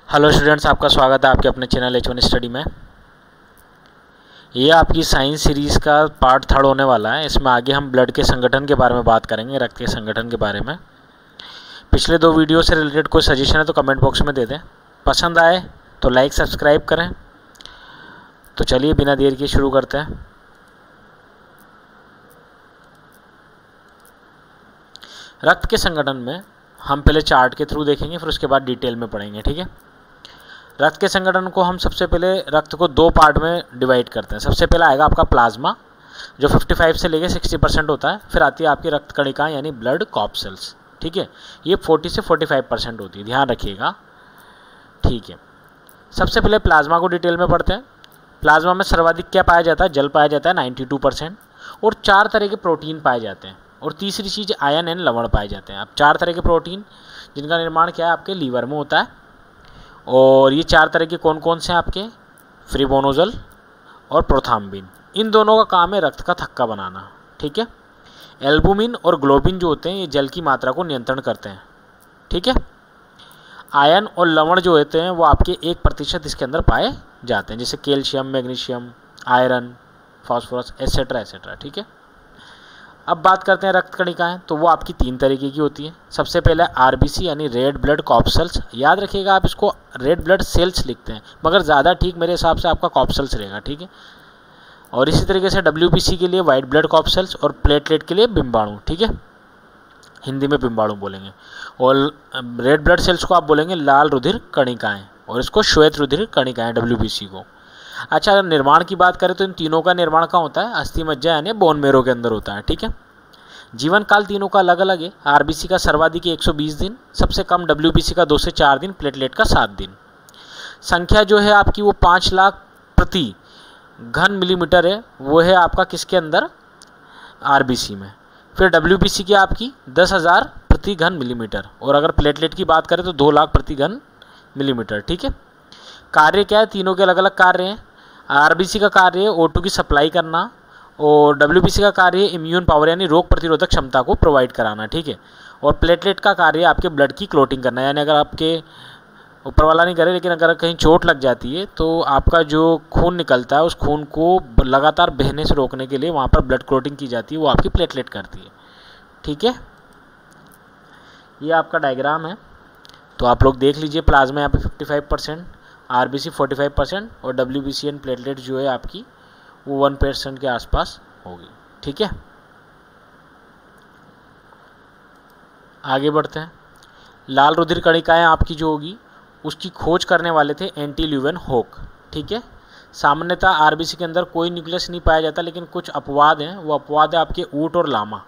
Hello students, आपका स्वागत है आपके अपने चैनल H1 स्टडी में। ये आपकी साइंस सीरीज़ का पार्ट 3 होने वाला है। इसमें आगे हम ब्लड के संगठन के बारे में बात करेंगे, रक्त के संगठन के बारे में। पिछले 2 वीडियो से रिलेटेड कोई सजेशन है तो कमेंट बॉक्स में दे दें। पसंद आए तो लाइक सब्सक्राइब करें। तो चलिए बिना देर के शुरू करते हैं। रक्त के संगठन में हम पहले चार्ट के थ्रू देखेंगे, फिर उसके बाद डिटेल में पढ़ेंगे, ठीक है। रक्त के संगठन को हम सबसे पहले रक्त को 2 पार्ट में डिवाइड करते हैं। सबसे पहला आएगा आपका प्लाज्मा, जो 55 से लेकर 60% होता है। फिर आती है आपकी रक्त कणिकाएं यानी ब्लड कॉर्पसेल्स, ठीक है। ये 40 से 45% होती है, ध्यान रखिएगा, ठीक है। सबसे पहले प्लाज्मा को डिटेल में पढ़ते हैं। प्लाज्मा में सर्वाधिक क्या पाया जाता है? जल पाया जाता है 92%, और 4 तरह के प्रोटीन पाए जाते हैं। और तीसरी चीज़ आयन एंड लवण पाए जाते हैं। अब 4 तरह के प्रोटीन जिनका निर्माण क्या है आपके लीवर में होता है। और ये 4 तरह के कौन कौन से हैं आपके? फ्रिबोनोजल और प्रोथाम्बिन। इन दोनों का काम है रक्त का थक्का बनाना, ठीक है। एल्बुमिन और ग्लोबिन जो होते हैं ये जल की मात्रा को नियंत्रण करते हैं, ठीक है। आयन और लवण जो होते हैं वो आपके 1% इसके अंदर पाए जाते हैं, जैसे calcium, magnesium, iron, phosphorus etcetera etcetera, ठीक है। अब बात करते हैं रक्त कणिकाएं, तो वो आपकी 3 तरीके की होती है। सबसे पहले आरबीसी यानी रेड ब्लड कॉर्पसेल्स। याद रखिएगा, आप इसको रेड ब्लड सेल्स लिखते हैं, मगर ज़्यादा ठीक मेरे हिसाब से आपका कॉर्पसेल्स रहेगा, ठीक है। और इसी तरीके से डब्ल्यूबीसी के लिए वाइट ब्लड कॉर्पसेल्स, और प्लेटलेट के लिए बिम्बाणु, ठीक है, हिंदी में बिम्बाणु बोलेंगे। और रेड ब्लड सेल्स को आप बोलेंगे लाल रुधिर कणिकाएँ, और इसको श्वेत रुधिर कणिकाएँ डब्ल्यूबीसी को। अच्छा, अगर निर्माण की बात करें तो इन तीनों का निर्माण कहाँ होता है? अस्थि मज्जा यानी बोन मेरो के अंदर होता है, ठीक है। जीवन काल तीनों का अलग अलग है। आरबीसी का सर्वाधिक 120 दिन, सबसे कम डब्ल्यूबीसी का 2 से 4 दिन, प्लेटलेट का 7 दिन। संख्या जो है आपकी वो 5 लाख प्रति घन मिलीमीटर है, वो है आपका किसके अंदर? आरबीसी में। फिर डब्ल्यूबीसी की आपकी 10,000 प्रति घन मिलीमीटर, और अगर प्लेटलेट की बात करें तो 2 लाख प्रति घन मिलीमीटर, ठीक है। कार्य क्या है? तीनों के अलग अलग कार्य हैं। आरबीसी का कार्य है O2 की सप्लाई करना, और डब्ल्यूबीसी का कार्य है इम्यून पावर यानी रोग प्रतिरोधक क्षमता को प्रोवाइड कराना, ठीक है। और प्लेटलेट का कार्य है आपके ब्लड की क्लोटिंग करना, यानी अगर आपके ऊपर वाला नहीं करे लेकिन अगर कहीं चोट लग जाती है तो आपका जो खून निकलता है उस खून को लगातार बहने से रोकने के लिए वहाँ पर ब्लड क्लोटिंग की जाती है, वो आपकी प्लेटलेट करती है, ठीक है। ये आपका डायग्राम है, तो आप लोग देख लीजिए। प्लाज्मा यहाँ पे 55%, आरबीसी 45%, और डब्ल्यूबीसी एंड प्लेटलेट जो है आपकी वो 1% के आसपास होगी, ठीक है। आगे बढ़ते हैं। लाल रुधिर कणिकाएं आपकी जो होगी उसकी खोज करने वाले थे एंटी ल्यूवेनहोक, ठीक है। सामान्यतः आरबीसी के अंदर कोई न्यूक्लियस नहीं पाया जाता, लेकिन कुछ अपवाद हैं। वो अपवाद है आपके ऊंट और लामा।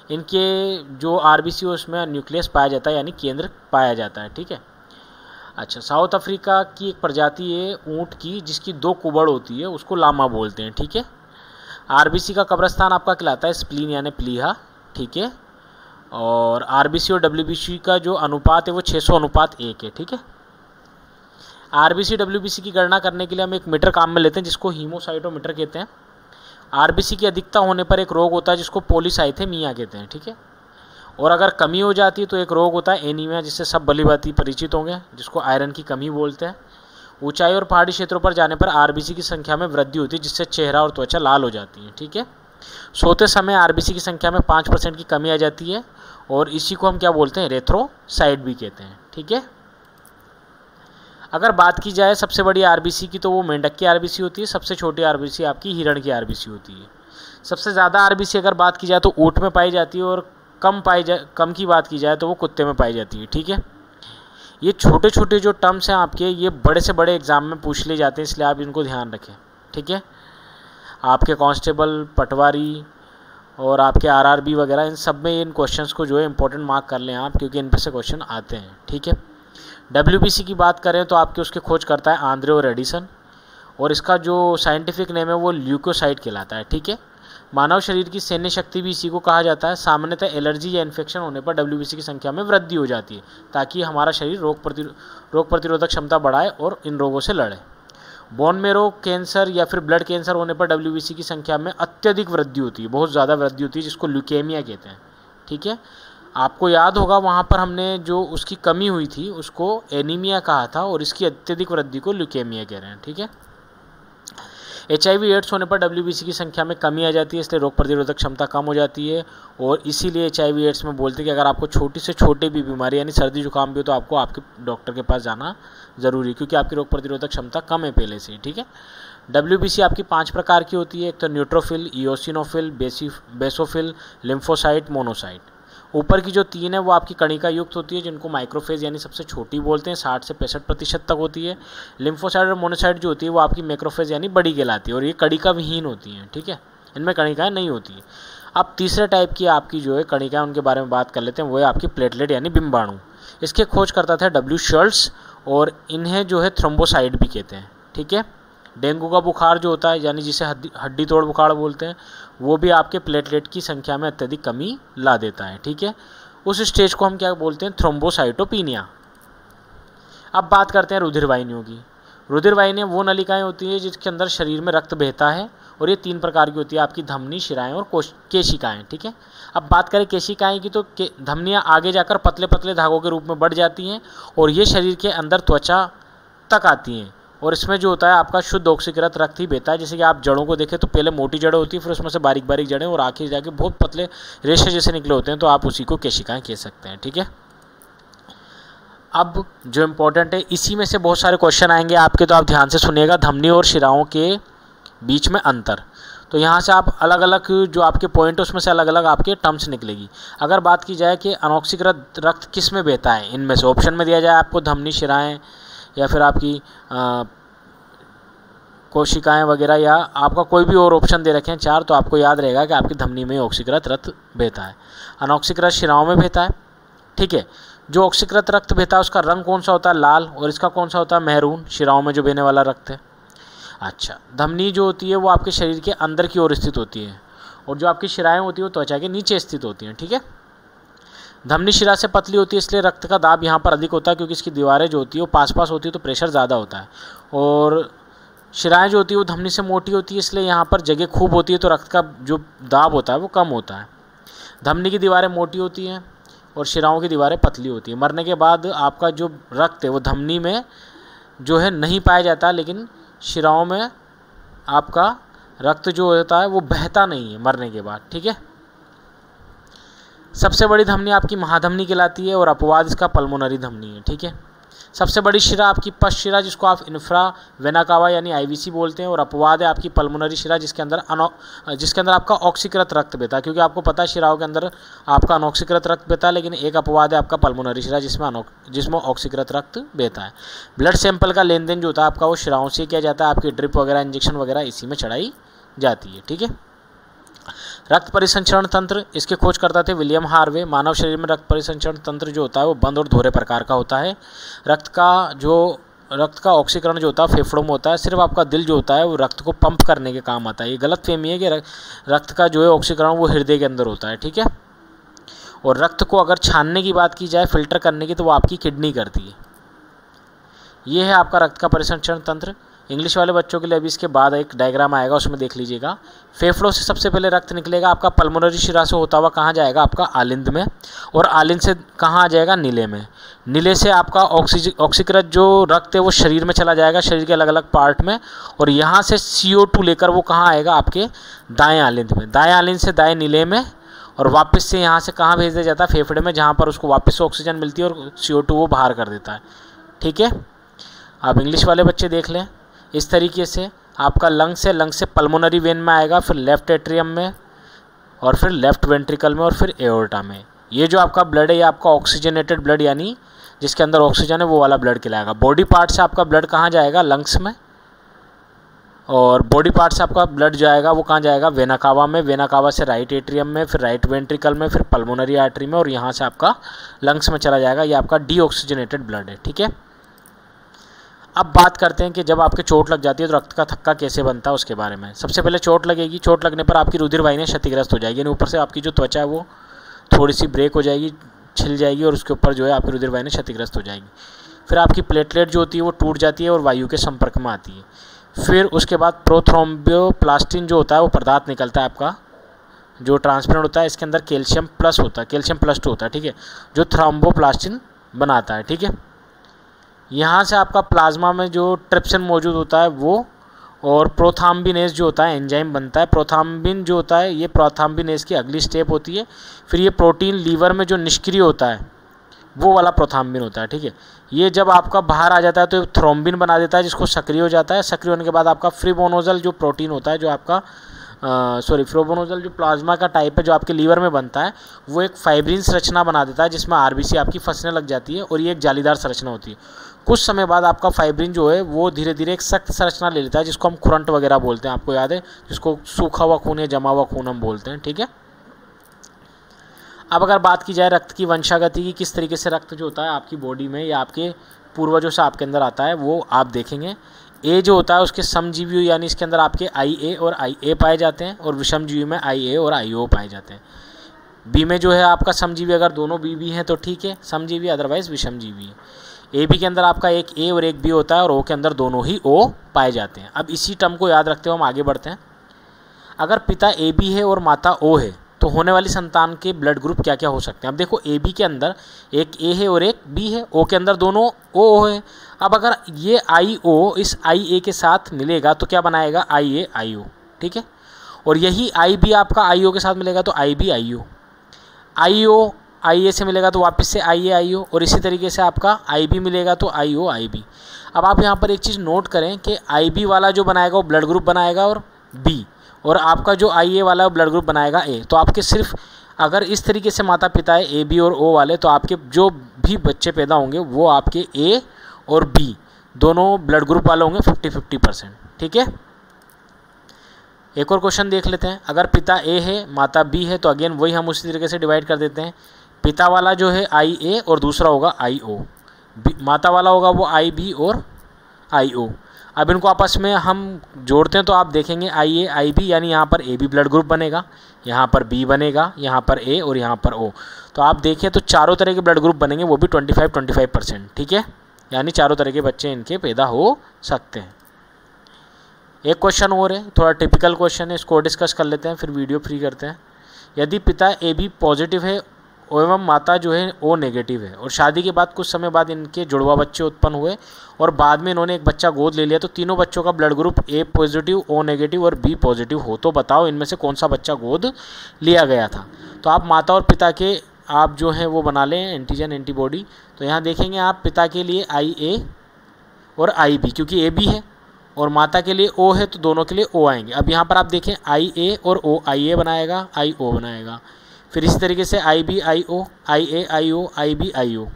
इनके जो आरबीसी उसमें न्यूक्लियस पाया जाता है, यानी केंद्र पाया जाता है, ठीक है। अच्छा, साउथ अफ्रीका की एक प्रजाति है ऊँट की जिसकी 2 कुबड़ होती है, उसको लामा बोलते हैं, ठीक है। आरबीसी का कब्रस्तान आपका कहलाता है स्प्लीन यानी प्लीहा, ठीक है। और आरबीसी और डब्ल्यूबीसी का जो अनुपात है वो 600:1 है, ठीक है। आरबीसी डब्ल्यूबीसी की गणना करने के लिए हम एक मीटर काम में लेते हैं जिसको हीमोसाइटोमीटर कहते हैं। आरबीसी की अधिकता होने पर एक रोग होता है जिसको पॉलीसाइथेमिया कहते हैं, ठीक है। और अगर कमी हो जाती है तो एक रोग होता है एनीमिया, जिससे सब भली-भांति परिचित होंगे, जिसको आयरन की कमी बोलते हैं। ऊंचाई और पहाड़ी क्षेत्रों पर जाने पर आरबीसी की संख्या में वृद्धि होती है, जिससे चेहरा और त्वचा लाल हो जाती है, ठीक है। सोते समय आरबीसी की संख्या में 5% की कमी आ जाती है, और इसी को हम क्या बोलते हैं? एरिथ्रोसाइट भी कहते हैं, ठीक है। अगर बात की जाए सबसे बड़ी आरबीसी की, तो वो मेंढक की आरबीसी होती है। सबसे छोटी आरबीसी आपकी हिरण की आरबीसी होती है। सबसे ज़्यादा आरबीसी अगर बात की जाए तो ऊँट में पाई जाती है, और कम की बात की जाए तो वो कुत्ते में पाई जाती है, ठीक है। ये छोटे छोटे जो टर्म्स हैं आपके, ये बड़े से बड़े एग्जाम में पूछ ले जाते हैं, इसलिए आप इनको ध्यान रखें, ठीक है। आपके कांस्टेबल, पटवारी और आपके आरआरबी वगैरह, इन सब में इन क्वेश्चंस को जो है इंपॉर्टेंट मार्क कर लें आप, क्योंकि इन पर से क्वेश्चन आते हैं, ठीक है। डब्ल्यूबीसी की बात करें तो आपके उसके खोज करता है आंद्रे और एडिसन, और इसका जो साइंटिफिक नेम है वो ल्यूकोसाइट कहलाता है, ठीक है। मानव शरीर की सैन्य शक्ति भी इसी को कहा जाता है। सामान्यतः एलर्जी या इन्फेक्शन होने पर डब्ल्यूबीसी की संख्या में वृद्धि हो जाती है, ताकि हमारा शरीर रोग प्रतिरोधक क्षमता बढ़ाए और इन रोगों से लड़े। बोन मेरो कैंसर या फिर ब्लड कैंसर होने पर डब्ल्यूबीसी की संख्या में अत्यधिक वृद्धि होती है, बहुत ज़्यादा वृद्धि होती है, जिसको ल्यूकेमिया कहते हैं, ठीक है। आपको याद होगा वहाँ पर हमने जो उसकी कमी हुई थी उसको एनीमिया कहा था और इसकी अत्यधिक वृद्धि को ल्यूकेमिया कह रहे हैं, ठीक है। HIV एड्स होने पर WBC की संख्या में कमी आ जाती है, इसलिए रोग प्रतिरोधक क्षमता कम हो जाती है और इसीलिए HIV एड्स में बोलते हैं कि अगर आपको छोटी से छोटी भी बीमारी यानी सर्दी जुकाम भी हो तो आपको आपके डॉक्टर के पास जाना ज़रूरी है, क्योंकि आपकी रोग प्रतिरोधक क्षमता कम है पहले से ही, ठीक है। WBC आपकी 5 प्रकार की होती है, एक तो neutrophil, eosinophil, basophil, lymphocyte, monocyte. ऊपर की जो 3 है वो आपकी कणिका युक्त होती है, जिनको माइक्रोफेज यानी सबसे छोटी बोलते हैं, 60 से 65% तक होती है। लिम्फोसाइट और मोनोसाइट जो होती है वो आपकी मैक्रोफेज यानी बड़ी कहलाती है और ये कणिका विहीन होती हैं, ठीक है, इनमें कणिकाएँ नहीं होती है। अब तीसरे टाइप की आपकी जो है कणिकाएँ उनके बारे में बात कर लेते हैं, वो है आपकी प्लेटलेट यानी बिम्बाणु। इसके खोज करता था W. शर्ल्स और इन्हें जो है थ्रोम्बोसाइट भी कहते हैं, ठीक है। डेंगू का बुखार जो होता है यानी जिसे हड्डी तोड़ बुखार बोलते हैं, वो भी आपके प्लेटलेट की संख्या में अत्यधिक कमी ला देता है, ठीक है। उस स्टेज को हम क्या बोलते हैं, थ्रोम्बोसाइटोपिनिया। अब बात करते हैं रुधिर वाहिनियों की। रुधिर वाहिनियाँ वो नलिकाएं होती हैं जिसके अंदर शरीर में रक्त बहता है और ये 3 प्रकार की होती है, आपकी धमनी, शिराएँ और केशिकाएँ, ठीक है। अब बात करें केशिकाएँ की तो धमनियाँ आगे जाकर पतले पतले धागों के रूप में बढ़ जाती हैं और ये शरीर के अंदर त्वचा तक आती हैं और इसमें जो होता है आपका शुद्ध ऑक्सीकृत रक्त ही बहता है। जैसे कि आप जड़ों को देखें तो पहले मोटी जड़ें होती है, फिर उसमें से बारीक बारीक जड़ें और आखिर जाके बहुत पतले रेशे जैसे निकले होते हैं, तो आप उसी को केशिकाएँ कह सकते हैं, ठीक है। अब जो इम्पोर्टेंट है, इसी में से बहुत सारे क्वेश्चन आएंगे आपके, तो आप ध्यान से सुनिएगा। धमनी और शिराओं के बीच में अंतर, तो यहाँ से आप अलग अलग जो आपके पॉइंट है उसमें से अलग अलग आपके टर्म्स निकलेगी। अगर बात की जाए कि अनऑक्सीकृत रक्त किस में बहता है, इनमें से ऑप्शन में दिया जाए आपको धमनी, शिराएँ या फिर आपकी कोशिकाएं वगैरह, या आपका कोई भी और ऑप्शन दे रखे हैं 4, तो आपको याद रहेगा कि आपकी धमनी में ऑक्सीकृत रक्त बहता है, अनऑक्सीकृत शिराओं में बहता है, ठीक है। जो ऑक्सीकृत रक्त बहता है उसका रंग कौन सा होता है, लाल, और इसका कौन सा होता है, मैरून, शिराओं में जो बहने वाला रक्त है। अच्छा, धमनी जो होती है वो आपके शरीर के अंदर की ओर स्थित होती है और जो आपकी शिराएँ होती है वो त्वचा के नीचे स्थित होती हैं, ठीक है। धमनी शिरा से पतली होती है इसलिए रक्त का दाब यहाँ पर अधिक होता है, क्योंकि इसकी दीवारें जो होती है वो पास पास होती है तो प्रेशर ज़्यादा होता है। और शिराएँ जो होती है वो धमनी से मोटी होती है इसलिए यहाँ पर जगह खूब होती है तो रक्त का जो दाब होता है वो कम होता है। धमनी की दीवारें मोटी होती हैं और शिराओं की दीवारें पतली होती हैं। मरने के बाद आपका जो रक्त है वो धमनी में जो है नहीं पाया जाता, लेकिन शिराओं में आपका रक्त जो होता है वो बहता नहीं है मरने के बाद, ठीक है। सबसे बड़ी धमनी आपकी महाधमनी कहलाती है और अपवाद इसका पल्मोनरी धमनी है, ठीक है। सबसे बड़ी शिरा आपकी पश्च शिरा, जिसको आप इन्फ्रा वेना कावा यानी IVC बोलते हैं, और अपवाद है आपकी पल्मोनरी शिरा जिसके अंदर आपका ऑक्सीकृत रक्त बहता है, क्योंकि आपको पता है शिराओं के अंदर आपका अनऑक्सीकृत रक्त बहता है, लेकिन एक अपवाद है आपका पल्मोनरी शिरा जिसमें ऑक्सीकृत रक्त बहता है। ब्लड सैंपल का लेन देन जो होता है आपका वो शिराओं से किया जाता है, आपकी ड्रिप वगैरह इंजेक्शन वगैरह इसी में चढ़ाई जाती है, ठीक है। रक्त परिसंचरण तंत्र, इसके खोज करता थे विलियम हार्वे। मानव शरीर में रक्त परिसंचरण तंत्र जो होता है वो बंद और दोहरे प्रकार का होता है। रक्त का ऑक्सीकरण जो होता है फेफड़ों में होता है। सिर्फ आपका दिल जो होता है वो रक्त को पंप करने के काम आता है। ये गलत फहमी है कि रक्त का जो है ऑक्सीकरण वो हृदय के अंदर होता है, ठीक है। और रक्त को अगर छानने की बात की जाए, फिल्टर करने की, तो वो आपकी किडनी करती है। ये है आपका रक्त का परिसंचरण तंत्र। इंग्लिश वाले बच्चों के लिए अभी इसके बाद एक डायग्राम आएगा, उसमें देख लीजिएगा। फेफड़ों से सबसे पहले रक्त निकलेगा आपका पल्मोनरी शिरा से होता हुआ कहाँ जाएगा, आपका आलिंद में, और आलिंद से कहाँ आ जाएगा, नीले में। नीले से आपका ऑक्सीकृत जो रक्त है वो शरीर में चला जाएगा, शरीर के अलग अलग पार्ट में, और यहाँ से CO2 लेकर वो कहाँ आएगा, आपके दाएँ आलिंद में। दाएँ आलिंद से दाएँ नीले में, और वापस से यहाँ से कहाँ भेज दिया जाता है, फेफड़े में, जहाँ पर उसको वापस से ऑक्सीजन मिलती है और CO2 वो बाहर कर देता है, ठीक है। आप इंग्लिश वाले बच्चे देख लें। इस तरीके से आपका लंग से पल्मोनरी वेन में आएगा, फिर लेफ्ट एट्रियम में, और फिर लेफ्ट वेंट्रिकल में, और फिर एओर्टा में। ये जो आपका ब्लड है ये आपका ऑक्सीजनेटेड ब्लड यानी जिसके अंदर ऑक्सीजन है वो वाला ब्लड कहलाएगा। बॉडी पार्ट से आपका ब्लड कहाँ जाएगा, लंग्स में, और बॉडी पार्ट से आपका ब्लड जाएगा वो कहाँ जाएगा, वेना कावा में। वेना कावा से राइट एट्रियम में, फिर राइट वेंट्रिकल में, फिर पल्मोनरी आर्टरी में, और यहाँ से आपका लंग्स में चला जाएगा। ये आपका डीऑक्सीजनेटेड ब्लड है, ठीक है। अब बात करते हैं कि जब आपके चोट लग जाती है तो रक्त का थक्का कैसे बनता है उसके बारे में। सबसे पहले चोट लगेगी, चोट लगने पर आपकी रुधिर वाहिनियाँ क्षतिग्रस्त हो जाएगी, यानी ऊपर से आपकी जो त्वचा है वो थोड़ी सी ब्रेक हो जाएगी, छिल जाएगी, और उसके ऊपर जो है आपकी रुधिर वाहिनियाँ क्षतिग्रस्त हो जाएगी। फिर आपकी प्लेटलेट जो होती है वो टूट जाती है और वायु के संपर्क में आती है। फिर उसके बाद प्रोथ्रोम्बोप्लास्टिन जो होता है वो पदार्थ निकलता है आपका जो ट्रांसपेरेंट होता है इसके अंदर कैल्शियम प्लस होता है, कैल्शियम +2 होता है, ठीक है, जो थ्रोम्बोप्लास्टिन बनाता है, ठीक है। यहाँ से आपका प्लाज्मा में जो ट्रिप्सिन मौजूद होता है वो, और प्रोथाम्बिनेज जो होता है एंजाइम बनता है। प्रोथाम्बिन जो होता है ये प्रोथाम्बिनेज की अगली स्टेप होती है। फिर ये प्रोटीन लीवर में जो निष्क्रिय होता है वो वाला प्रोथाम्बिन होता है, ठीक है। ये जब आपका बाहर आ जाता है तो थ्रोम्बिन बना देता है जिसको सक्रिय हो जाता है। सक्रिय होने के बाद आपका फिब्रोनोजल जो प्रोटीन होता है जो आपका फिब्रोनोजल जो प्लाज्मा का टाइप है जो आपके लीवर में बनता है वो एक फाइब्रिन संरचना बना देता है जिसमें आरबीसी आपकी फंसने लग जाती है और ये एक जालीदार संरचना होती है। कुछ समय बाद आपका फाइब्रिन जो है वो धीरे धीरे एक सख्त संरचना ले लेता है जिसको हम खुरंट वगैरह बोलते हैं, आपको याद है, जिसको सूखा हुआ खून या जमा हुआ खून हम बोलते हैं, ठीक है। अब अगर बात की जाए रक्त की वंशागति की, किस तरीके से रक्त जो होता है आपकी बॉडी में या आपके पूर्वजों से आपके अंदर आता है वो आप देखेंगे। ए जो होता है उसके समजीवी यानी इसके अंदर आपके IA और IA पाए जाते हैं और विषमजीवी में IA और IO पाए जाते हैं। बी में जो है आपका समजीवी अगर दोनों बी हैं तो ठीक है समजीवी, अदरवाइज विषमजीवी है। AB के अंदर आपका एक A और एक B होता है और O के अंदर दोनों ही O पाए जाते हैं। अब इसी टर्म को याद रखते हुए हम आगे बढ़ते हैं। अगर पिता AB है और माता O है तो होने वाली संतान के ब्लड ग्रुप क्या क्या हो सकते हैं। अब देखो AB के अंदर एक A है और एक B है, O के अंदर दोनों O है। अब अगर ये IO इस IA के साथ मिलेगा तो क्या बनाएगा IA IO, ठीक है। और यही IB आपका IO के साथ मिलेगा तो IB IO, IO IA से मिलेगा तो वापस से IA IO, और इसी तरीके से आपका IB मिलेगा तो IO IB। अब आप यहाँ पर एक चीज़ नोट करें कि IB वाला जो बनाएगा वो ब्लड ग्रुप बनाएगा और B, और आपका जो IA वाला ब्लड ग्रुप बनाएगा A। तो आपके सिर्फ अगर इस तरीके से माता पिता है AB और O वाले तो आपके जो भी बच्चे पैदा होंगे वो आपके A और B दोनों ब्लड ग्रुप वाले होंगे 50-50%, ठीक है। एक और क्वेश्चन देख लेते हैं। अगर पिता A है माता B है तो अगेन वही हम उसी तरीके से डिवाइड कर देते हैं। पिता वाला जो है IA और दूसरा होगा IO, माता वाला होगा वो IB और IO। अब इनको आपस में हम जोड़ते हैं तो आप देखेंगे IA IB यानी यहाँ पर AB ब्लड ग्रुप बनेगा, यहाँ पर B बनेगा, यहाँ पर A और यहाँ पर O। तो आप देखें तो चारों तरह के ब्लड ग्रुप बनेंगे वो भी 25-25%, ठीक है, यानी चारों तरह के बच्चे इनके पैदा हो सकते हैं। एक क्वेश्चन और है, थोड़ा टिपिकल क्वेश्चन है, इसको डिस्कस कर लेते हैं फिर वीडियो फ्री करते हैं। यदि पिता AB पॉजिटिव है एवं माता जो है O नेगेटिव है और शादी के बाद कुछ समय बाद इनके जुड़वा बच्चे उत्पन्न हुए और बाद में इन्होंने एक बच्चा गोद ले लिया, तो तीनों बच्चों का blood group A positive, O negative और B पॉजिटिव हो, तो बताओ इनमें से कौन सा बच्चा गोद लिया गया था। तो आप माता और पिता के आप जो हैं वो बना लें एंटीजन एंटीबॉडी। तो यहाँ देखेंगे आप पिता के लिए IA और IB क्योंकि AB है, और माता के लिए O है तो दोनों के लिए O आएंगे। अब यहाँ पर आप देखें IA और O, IA बनाएगा IO बनाएगा, फिर इसी तरीके से IB IO, IA IO, IB IO।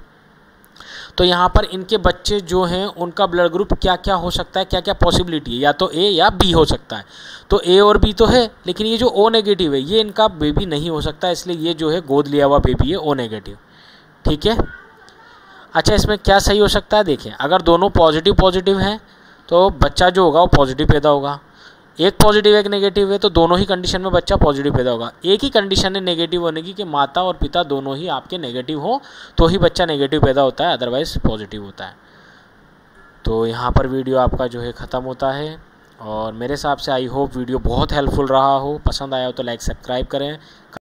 तो यहाँ पर इनके बच्चे जो हैं उनका ब्लड ग्रुप क्या क्या हो सकता है, क्या क्या पॉसिबिलिटी है, या तो A या B हो सकता है। तो A और B तो है लेकिन ये जो O नेगेटिव है ये इनका बेबी नहीं हो सकता, इसलिए ये जो है गोद लिया हुआ बेबी है O नेगेटिव, ठीक है। अच्छा इसमें क्या सही हो सकता है, देखें अगर दोनों पॉजिटिव हैं तो बच्चा जो होगा वो पॉजिटिव पैदा होगा। एक पॉजिटिव एक नेगेटिव है तो दोनों ही कंडीशन में बच्चा पॉजिटिव पैदा होगा। एक ही कंडीशन है नेगेटिव होने की कि माता और पिता दोनों ही आपके नेगेटिव हो तो ही बच्चा नेगेटिव पैदा होता है, अदरवाइज पॉजिटिव होता है। तो यहाँ पर वीडियो आपका जो है ख़त्म होता है और मेरे हिसाब से आई होप वीडियो बहुत हेल्पफुल रहा हो। पसंद आया हो तो लाइक सब्सक्राइब करें।